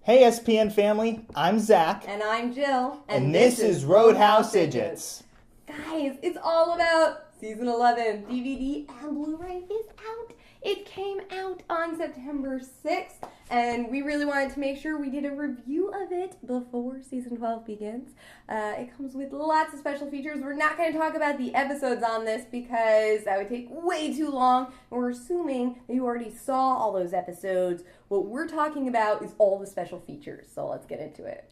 Hey SPN family, I'm Zach. And I'm Jill. And this is Roadhouse Idiots. Guys, it's all about Season 11. DVD and Blu-ray is out. It came out on September 6th, and we really wanted to make sure we did a review of it before Season 12 begins. It comes with lots of special features. We're not going to talk about the episodes on this because that would take way too long. And we're assuming that you already saw all those episodes. What we're talking about is all the special features, so let's get into it.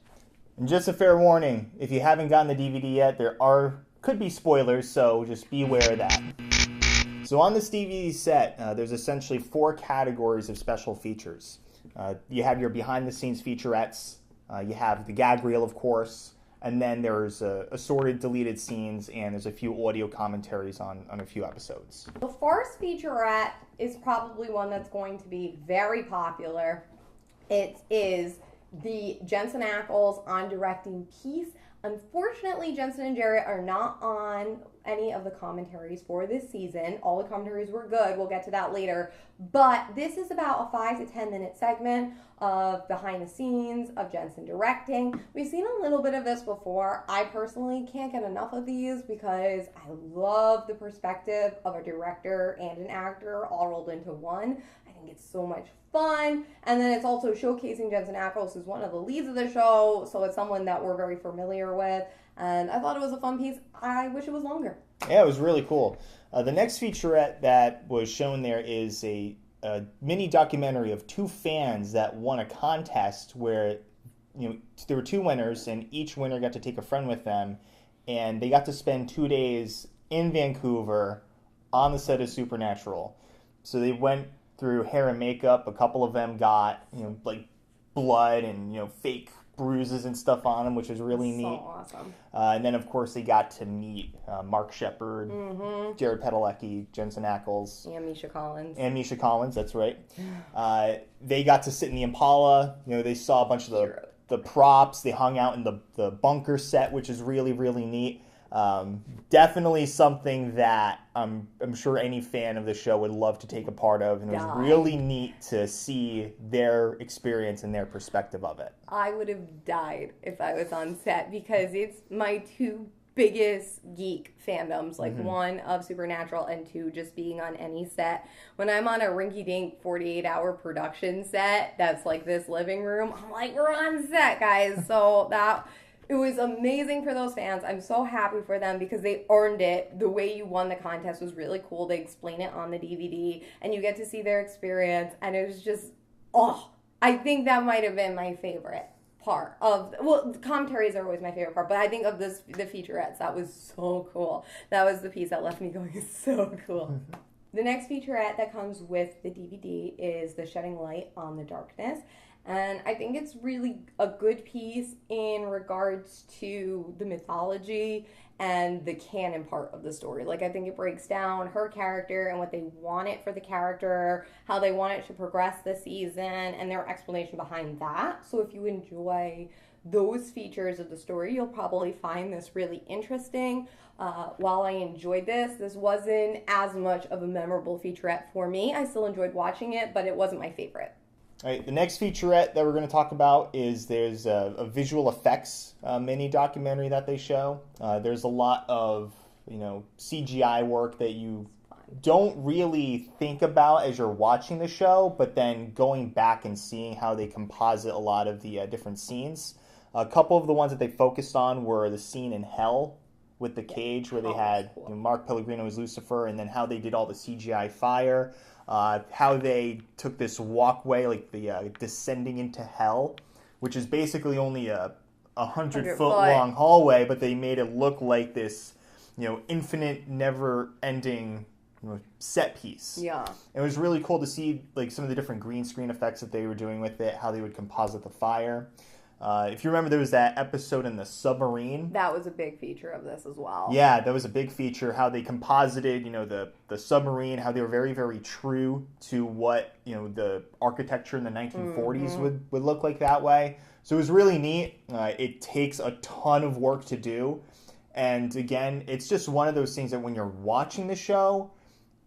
And just a fair warning, if you haven't gotten the DVD yet, could be spoilers, so just be aware of that. So on this DVD set, there's essentially 4 categories of special features. You have your behind-the-scenes featurettes, you have the gag reel, of course, and then there's assorted deleted scenes, and there's a few audio commentaries on a few episodes. The first featurette is probably one that's going to be very popular. It is the Jensen Ackles on directing piece. Unfortunately, Jensen and Jarrett are not on any of the commentaries for this season. All the commentaries were good. We'll get to that later. But this is about a 5 to 10 minute segment of behind the scenes of Jensen directing. We've seen a little bit of this before. I personally can't get enough of these because I love the perspective of a director and an actor all rolled into one. I think it's so much fun, and then it's also showcasing Jensen Ackles, who's one of the leads of the show, so it's someone that we're very familiar with, and I thought it was a fun piece. I wish it was longer. Yeah, it was really cool. The next featurette that was shown there is a mini documentary of 2 fans that won a contest where there were 2 winners, and each winner got to take a friend with them, and they got to spend 2 days in Vancouver on the set of Supernatural. So they went through hair and makeup. A couple of them got, like blood and, fake bruises and stuff on them, which was really neat. So awesome. And then, of course, they got to meet Mark Shepard, Jared Padalecki, Jensen Ackles. And Misha Collins. That's right. They got to sit in the Impala. They saw a bunch of the props. They hung out in the bunker set, which is really, really neat. Definitely something that I'm sure any fan of the show would love to take a part of, and it was really neat to see their experience and their perspective of it. I would have died if I was on set because it's my 2 biggest geek fandoms, like one of Supernatural and 2 just being on any set. When I'm on a rinky-dink 48-hour production set that's like this living room, I'm like, we're on set, guys. So it was amazing for those fans. I'm so happy for them because they earned it. The way you won the contest was really cool. They explain it on the DVD, and you get to see their experience, and it was just, I think that might have been my favorite part of, the commentaries are always my favorite part, but I think of the featurettes, that was so cool. That was the piece that left me going, so cool. The next featurette that comes with the DVD is The Shedding Light on the Darkness. And I think it's really a good piece in regards to the mythology and the canon part of the story. Like, I think it breaks down her character and what they wanted for the character, how they want it to progress this season, and their explanation behind that. So if you enjoy those features of the story, you'll probably find this really interesting. While I enjoyed this wasn't as much of a memorable featurette for me. I still enjoyed watching it, but it wasn't my favorite. All right, the next featurette that we're going to talk about is there's a visual effects mini documentary that they show. There's a lot of CGI work that you don't really think about as you're watching the show, but then going back and seeing how they composite a lot of the different scenes. A couple of the ones that they focused on were the scene in Hell with the cage where they had Mark Pellegrino as Lucifer, and then how they did all the CGI fire. How they took this walkway, like the descending into hell, which is basically only a 100-foot long hallway, but they made it look like this, infinite, never-ending set piece. Yeah. It was really cool to see like some of the different green screen effects that they were doing with it, how they would composite the fire. If you remember, there was that episode in the submarine. That was a big feature of this as well. Yeah, that was a big feature, how they composited, the submarine, how they were very, very true to what, the architecture in the 1940s would look like that way. So it was really neat. It takes a ton of work to do. And again, it's just one of those things that when you're watching the show,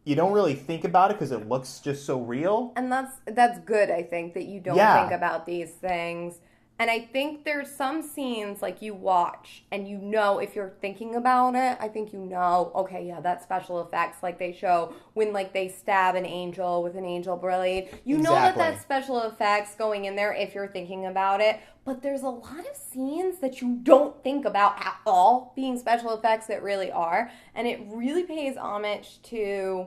you don't really think about it because it looks just so real. And that's good, I think, that you don't think about these things. And I think there's some scenes like you watch and you know if you're thinking about it, I think you know, okay, yeah, that's special effects like they show when like they stab an angel with an angel blade. You know that that's special effects going in there if you're thinking about it. But there's a lot of scenes that you don't think about at all being special effects that really are. And it really pays homage to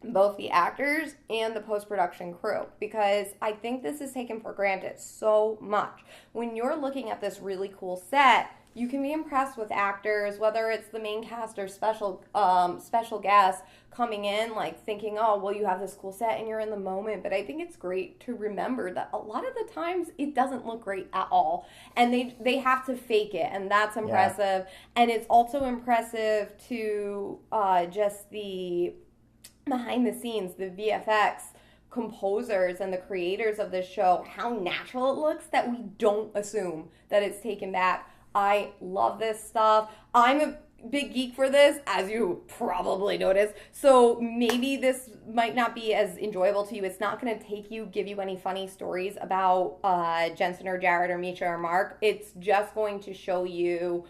both the actors and the post-production crew, because I think this is taken for granted so much. When you're looking at this really cool set, you can be impressed with actors, whether it's the main cast or special guests coming in, like thinking, oh, well, you have this cool set and you're in the moment. But I think it's great to remember that a lot of the times it doesn't look great at all. And they have to fake it, and that's impressive. Yeah. And it's also impressive to just the behind the scenes, the VFX composers and the creators of this show, how natural it looks that we don't assume that it's taken back. I love this stuff. I'm a big geek for this, as you probably noticed. So maybe this might not be as enjoyable to you. It's not going to give you any funny stories about Jensen or Jared or Misha or Mark. It's just going to show you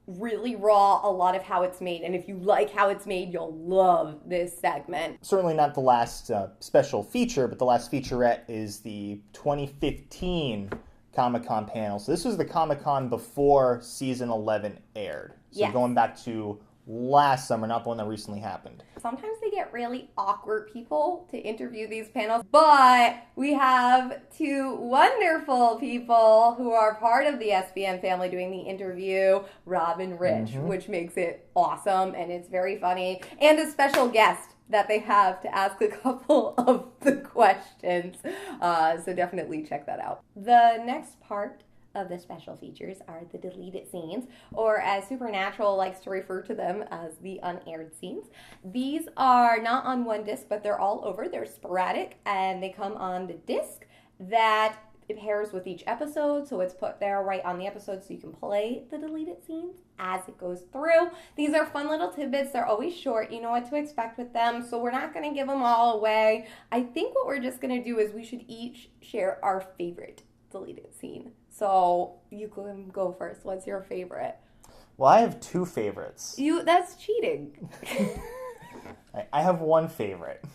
really raw a lot of how it's made, and if you like how it's made, you'll love this segment. Certainly not the last special feature, but the last featurette is the 2015 Comic-Con panel. So this was the Comic-Con before season 11 aired. So going back to last summer, not the one that recently happened. Sometimes they get really awkward people to interview these panels, but we have two wonderful people who are part of the SBN family doing the interview, Rob and Rich, which makes it awesome, and it's very funny, and a special guest that they have to ask a couple of the questions. So definitely check that out. The next part of the special features are the deleted scenes, or as Supernatural likes to refer to them as the unaired scenes. These are not on one disc, but they're all over. They're sporadic, and they come on the disc that it pairs with each episode, so it's put there right on the episode so you can play the deleted scenes as it goes through. These are fun little tidbits. They're always short. You know what to expect with them, so we're not going to give them all away. I think what we're just going to do is we should each share our favorite deleted scene. So you can go first. What's your favorite? Well, I have two favorites. That's cheating. I have one favorite.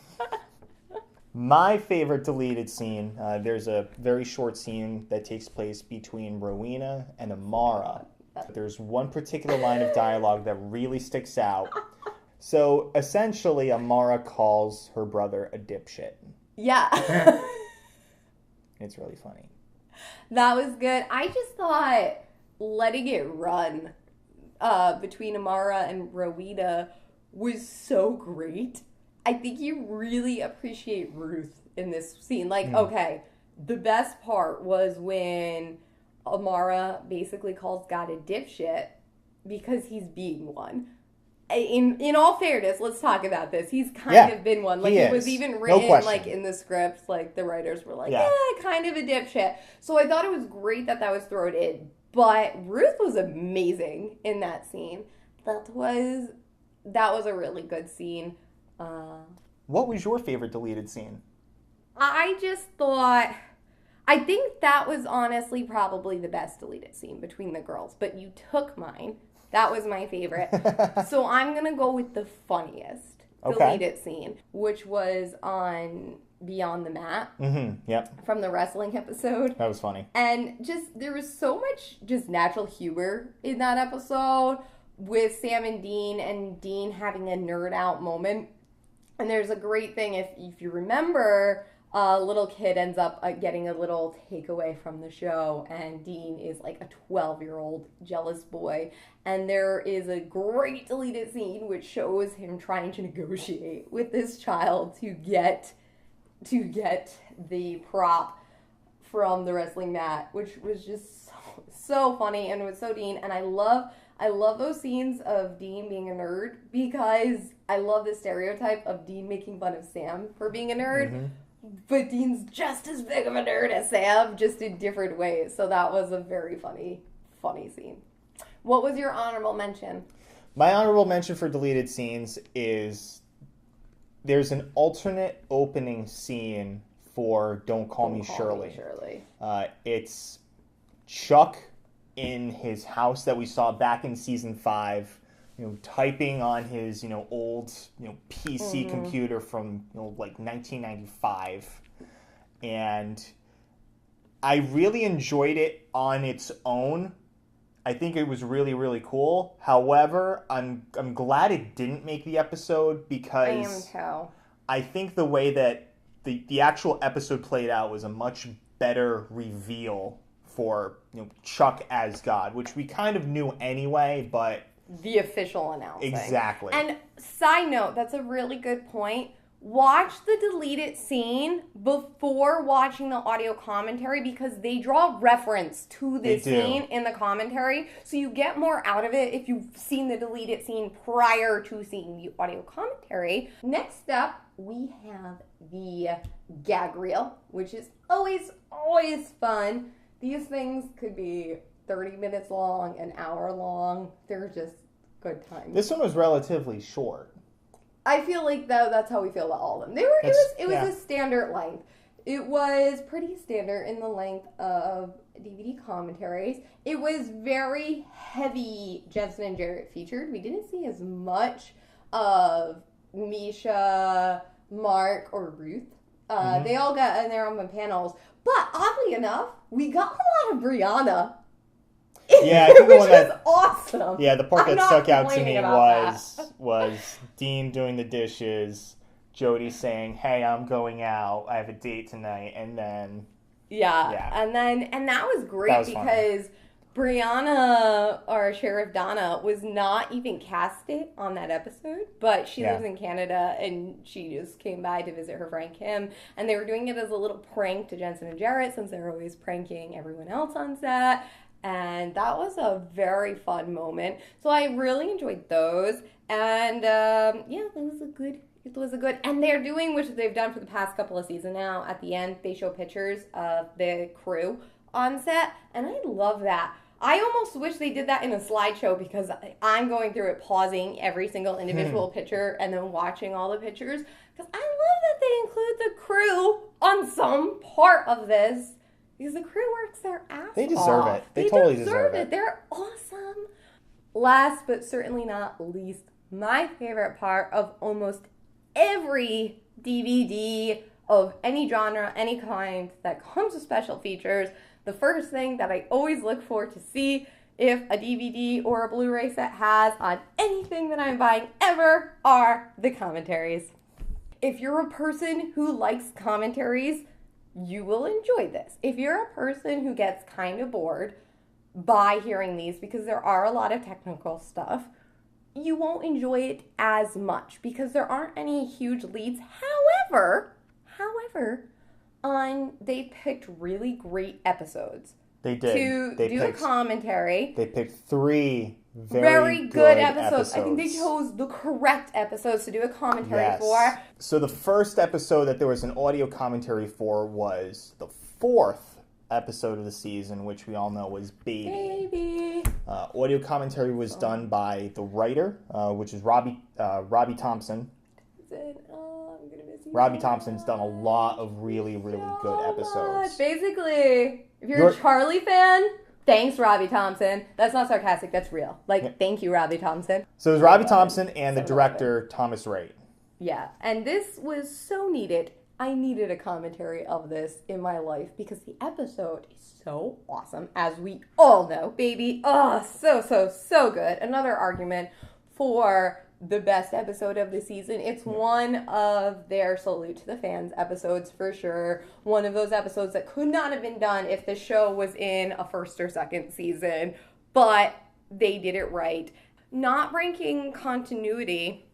My favorite deleted scene, there's a very short scene that takes place between Rowena and Amara. There's one particular line of dialogue that really sticks out. So essentially, Amara calls her brother a dipshit. Yeah. It's really funny. That was good. I just thought letting it run between Amara and Rowena was so great. I think you really appreciate Ruth in this scene. Like, okay, the best part was when Amara basically calls God a dipshit because he's being one. In all fairness, let's talk about this. He's kind of been one. Like, it was even written, like, in the scripts. Like, the writers were like, kind of a dipshit. So I thought it was great that was thrown in. But Ruth was amazing in that scene. That was a really good scene. What was your favorite deleted scene? I just thought... I think that was honestly probably the best deleted scene between the girls. But you took mine. That was my favorite. So I'm going to go with the funniest deleted scene, which was on Beyond the Mat. Yep. From the wrestling episode. That was funny. And just, there was so much just natural humor in that episode with Sam and Dean having a nerd out moment. And there's a great thing, if you remember, a little kid ends up getting a little takeaway from the show, and Dean is like a 12-year-old jealous boy. And there is a great deleted scene which shows him trying to negotiate with this child to get the prop from the wrestling mat, which was just so funny, and it was so Dean. And I love those scenes of Dean being a nerd, because I love the stereotype of Dean making fun of Sam for being a nerd. But Dean's just as big of a nerd as Sam, just in different ways. So that was a very funny scene. What was your honorable mention? My honorable mention for deleted scenes is there's an alternate opening scene for Don't Call Me Shirley. It's Chuck in his house that we saw back in season 5, typing on his, old, PC computer from, like 1995. And I really enjoyed it on its own. I think it was really, really cool. However, I'm glad it didn't make the episode because I think the way that the actual episode played out was a much better reveal for Chuck as God, which we kind of knew anyway, but the official announcement. Exactly. And side note, that's a really good point. Watch the deleted scene before watching the audio commentary because they draw reference to this scene in the commentary. So you get more out of it if you've seen the deleted scene prior to seeing the audio commentary. Next up, we have the gag reel, which is always fun. These things could be 30 minutes long, an hour long. They're just good times. This one was relatively short. I feel like that's how we feel about all of them. It was a standard length. It was pretty standard in the length of DVD commentaries. It was very heavy Jensen and Jarrett featured. We didn't see as much of Misha, Mark, or Ruth. They all got in their own panels. But oddly enough, we got a lot of Brianna. Yeah, I think which was awesome. Yeah, the part that stuck out to me was Dean doing the dishes, Jody saying, "Hey, I'm going out. I have a date tonight," and then and that was great because Brianna, or Sheriff Donna, was not even casted on that episode, but she lives in Canada and she just came by to visit her friend Kim, and they were doing it as a little prank to Jensen and Jarrett since they're always pranking everyone else on set. And that was a very fun moment. So I really enjoyed those. And it was a good, and they're doing, which they've done for the past couple of seasons now, at the end, they show pictures of the crew on set. And I love that. I almost wish they did that in a slideshow because I'm going through it, pausing every single individual picture and then watching all the pictures. Because I love that they include the crew on some part of this. Because the crew works their ass off. They deserve it. They totally deserve it. They're awesome. Last but certainly not least, my favorite part of almost every DVD of any genre, any kind that comes with special features, the first thing that I always look for to see if a DVD or a Blu-ray set has on anything that I'm buying ever are the commentaries. If you're a person who likes commentaries, you will enjoy this. If you're a person who gets kind of bored by hearing these, because there are a lot of technical stuff, you won't enjoy it as much because there aren't any huge leads. However, they picked really great episodes. They did. To do a commentary. They picked 3 very good episodes. I think they chose the correct episodes to do a commentary for. So the first episode that there was an audio commentary for was the 4th episode of the season, which we all know was Baby. Audio commentary was done by the writer, which is Robbie Thompson. Robbie Thompson's done a lot of really, really good episodes. Basically, if you're a Charlie fan, thanks, Robbie Thompson. That's not sarcastic. That's real. Thank you, Robbie Thompson. So it was Robbie Thompson and the director, Thomas Wright. Yeah, and this was so needed. I needed a commentary of this in my life because the episode is so awesome, as we all know, baby. Oh, so good. Another argument for the best episode of the season. It's one of their Salute to the Fans episodes for sure. One of those episodes that could not have been done if the show was in a first or second season, but they did it right. Not breaking continuity.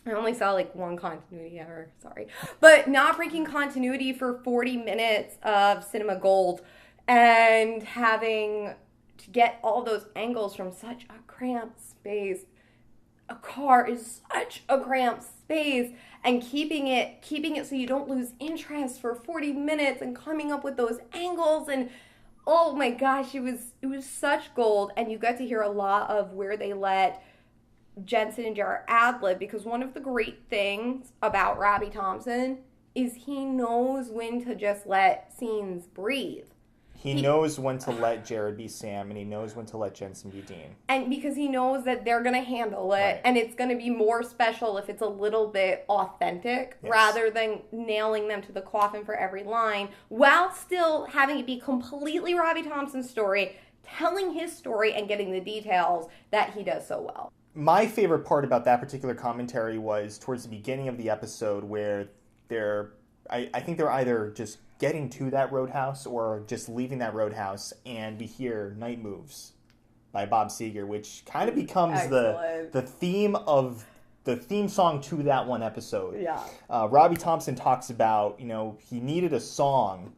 I only saw one continuity error, sorry. But not breaking continuity for 40 minutes of Cinema Gold and having to get all those angles from such a cramped space. A car is such a cramped space, and keeping it so you don't lose interest for 40 minutes and coming up with those angles, and oh my gosh, it was such gold. And you got to hear a lot of where they let Jensen and Jared ad-lib, because one of the great things about Robbie Thompson is he knows when to just let scenes breathe. He knows when to let Jared be Sam, and he knows when to let Jensen be Dean. And because he knows that they're going to handle it, right. And it's going to be more special if it's a little bit authentic, yes. Rather than nailing them to the coffin for every line, while still having it be completely Robbie Thompson's story, telling his story and getting the details that he does so well. My favorite part about that particular commentary was towards the beginning of the episode where I think they're either just getting to that roadhouse or just leaving that roadhouse, and we hear Night Moves by Bob Seger, which kind of becomes the theme song to that one episode. Yeah. Robbie Thompson talks about, he needed a song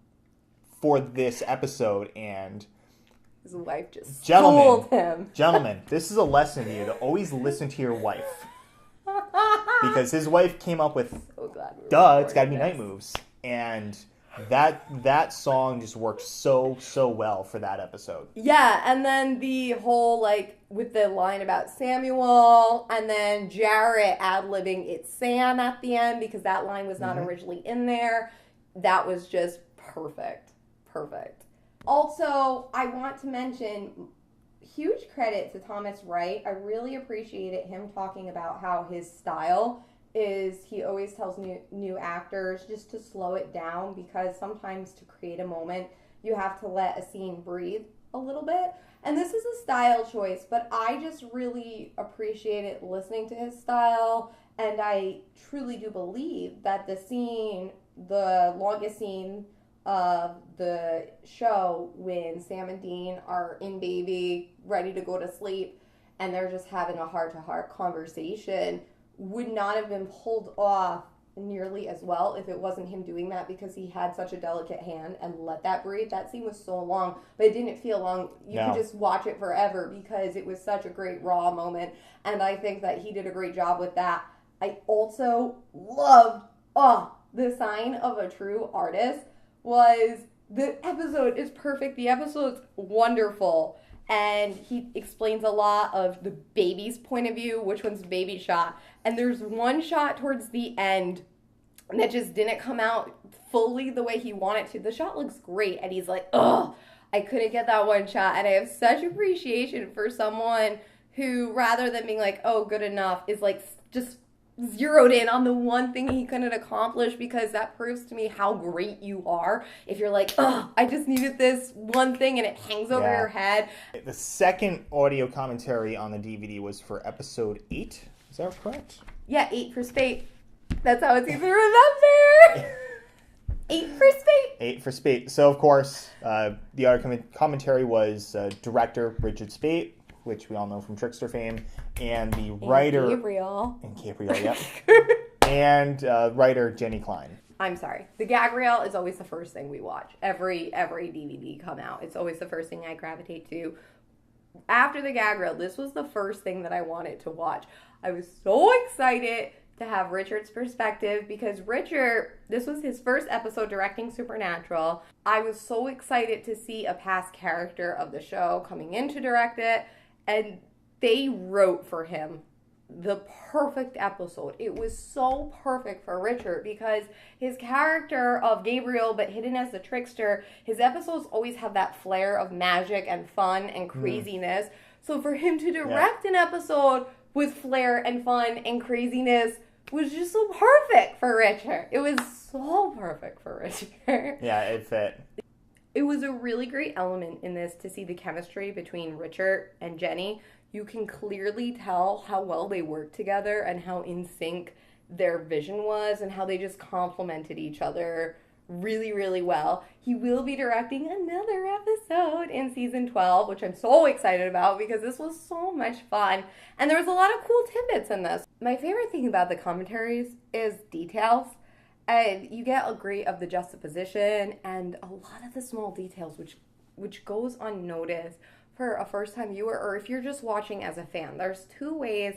for this episode, and his wife just told him. Gentlemen, this is a lesson to you to always listen to your wife. Because his wife came up with, it's got to be Night Moves. And that song just worked so well for that episode. Yeah, and then the whole, with the line about Samuel, and then Jarrett ad-libbing it's Sam at the end, because that line was not originally in there. That was just perfect. Also, I want to mention, huge credit to Thomas Wright. I really appreciated him talking about how his style is, he always tells new actors just to slow it down, because sometimes to create a moment, you have to let a scene breathe a little bit. And this is a style choice, but I just really appreciated listening to his style, and I truly do believe that the longest scene of the show, when Sam and Dean are in baby, ready to go to sleep, and they're just having a heart-to-heart conversation, would not have been pulled off nearly as well if it wasn't him doing that, because he had such a delicate hand and let that breathe. That scene was so long, but it didn't feel long. You could just watch it forever because it was such a great raw moment, and I think that he did a great job with that. I also loved, the sign of a true artist was, the episode is perfect. The episode's wonderful. And he explains a lot of the baby's point of view, which one's baby shot. And there's one shot towards the end that just didn't come out fully the way he wanted to. The shot looks great, and he's like, I couldn't get that one shot. And I have such appreciation for someone who, rather than being like, good enough, is just zeroed in on the one thing he couldn't accomplish, because that proves to me how great you are. If you're like, I just needed this one thing and it hangs over your head. The second audio commentary on the DVD was for episode 8. Is that correct? Yeah, 8 for Spate. That's how it's easy to remember. 8 for Spate. 8 for Spate. So, of course, the audio commentary was director Richard Spate, which we all know from Trickster fame, and the writer... Gabriel, yep. And writer Jenny Klein. I'm sorry. The gag reel is always the first thing we watch. Every DVD come out. It's always the first thing I gravitate to. After the gag reel, this was the first thing that I wanted to watch. I was so excited to have Richard's perspective, because Richard, this was his first episode directing Supernatural. I was so excited to see a past character of the show coming in to direct it, and they wrote for him the perfect episode. It was so perfect for Richard, because his character of Gabriel, but hidden as the trickster, his episodes always have that flair of magic and fun and craziness. So for him to direct an episode with flair and fun and craziness was just so perfect for Richard. It was so perfect for Richard. Yeah, it fit. It was a really great element in this to see the chemistry between Richard and Jenny. You can clearly tell how well they worked together and how in sync their vision was, and how they just complemented each other really, really well. He will be directing another episode in season 12, which I'm so excited about, because this was so much fun. And there was a lot of cool tidbits in this. My favorite thing about the commentaries is details. And you get a grade of the juxtaposition and a lot of the small details, which goes unnoticed for a first-time viewer, or if you're just watching as a fan. There's 2 ways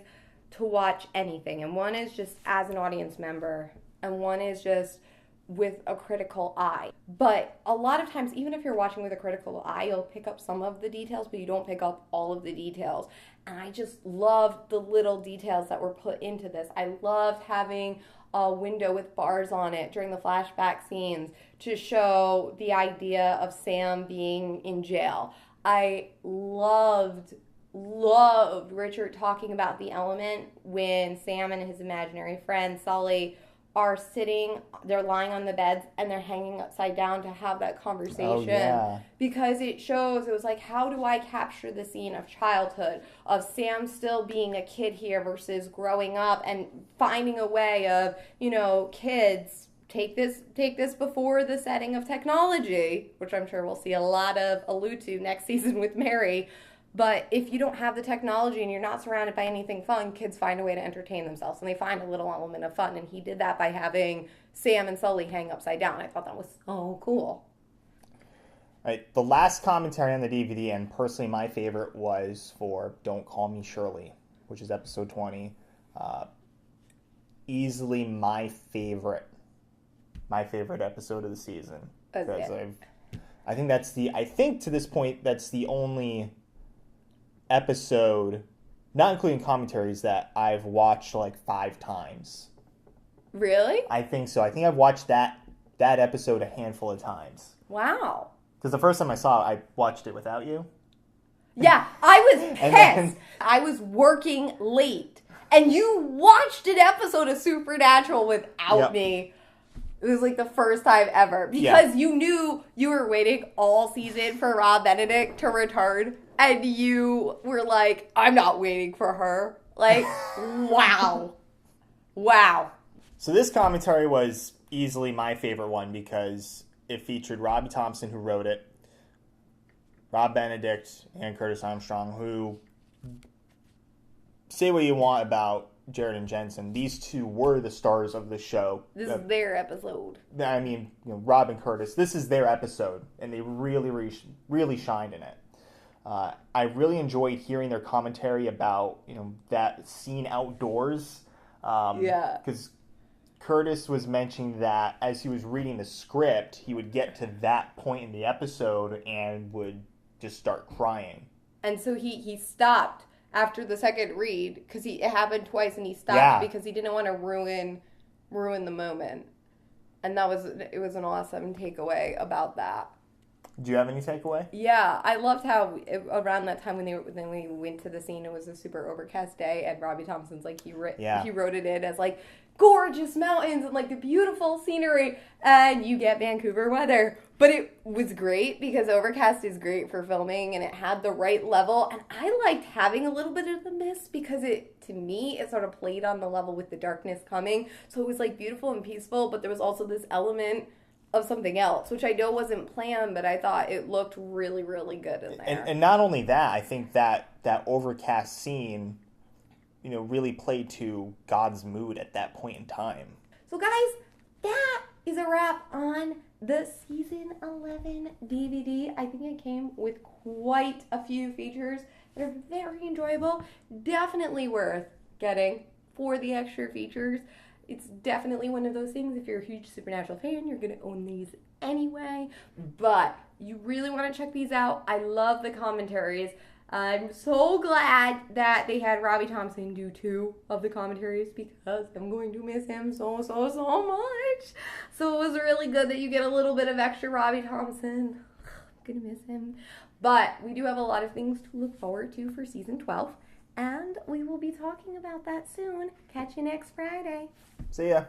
to watch anything, and one is just as an audience member, and one is just with a critical eye. But a lot of times, even if you're watching with a critical eye, you'll pick up some of the details, but you don't pick up all of the details. And I just loved the little details that were put into this. I loved having a window with bars on it during the flashback scenes to show the idea of Sam being in jail. I loved Richard talking about the element when Sam and his imaginary friend Sully are they're lying on the beds and they're hanging upside down to have that conversation. Oh, yeah. Because it was like, how do I capture the scene of childhood, of Sam still being a kid here versus growing up and finding a way of, kids, take this before the setting of technology, which I'm sure we'll see a lot of allude to next season with Mary. But if you don't have the technology and you're not surrounded by anything fun, kids find a way to entertain themselves. And they find a little element of fun. And he did that by having Sam and Sully hang upside down. I thought that was so cool. All right, the last commentary on the DVD, and personally my favorite, was for Don't Call Me Shirley, which is episode 20. Easily my favorite episode of the season. Okay. I think to this point, that's the only episode, not including commentaries, that I've watched like 5 times. Really? I think so. I think I've watched that episode a handful of times. Wow. Because the first time I saw it, I watched it without you. Yeah, I was pissed. I was working late. And you watched an episode of Supernatural without me. It was like the first time ever. Because you knew you were waiting all season for Rob Benedict to return. And you were like, I'm not waiting for her. Like, wow. Wow. So this commentary was easily my favorite one because it featured Robbie Thompson, who wrote it, Rob Benedict, and Curtis Armstrong, who, say what you want about Jared and Jensen, these two were the stars of the show. This is their episode. I mean, Rob and Curtis, this is their episode, and they really shined in it. I really enjoyed hearing their commentary about, that scene outdoors. Because Curtis was mentioning that as he was reading the script, he would get to that point in the episode and would just start crying. And so he stopped after the second read, because it happened twice, and he stopped because he didn't want to ruin the moment. And it was an awesome takeaway about that. Do you have any takeaway? Yeah, I loved how around that time when we went to the scene, it was a super overcast day, and Robbie Thompson's like he wrote it in as like gorgeous mountains and like the beautiful scenery, and you get Vancouver weather. But it was great because overcast is great for filming, and it had the right level. And I liked having a little bit of the mist because to me, it sort of played on the level with the darkness coming. So it was like beautiful and peaceful, but there was also this element of something else, which I know wasn't planned, but I thought it looked really, really good in there. And not only that, I think that overcast scene, really played to God's mood at that point in time. So guys, that is a wrap on the season 11 DVD. I think it came with quite a few features that are very enjoyable. Definitely worth getting for the extra features. It's definitely one of those things, if you're a huge Supernatural fan, you're going to own these anyway. But you really want to check these out. I love the commentaries. I'm so glad that they had Robbie Thompson do 2 of the commentaries because I'm going to miss him so much. So it was really good that you get a little bit of extra Robbie Thompson. I'm going to miss him. But we do have a lot of things to look forward to for season 12. And we will be talking about that soon. Catch you next Friday. See ya.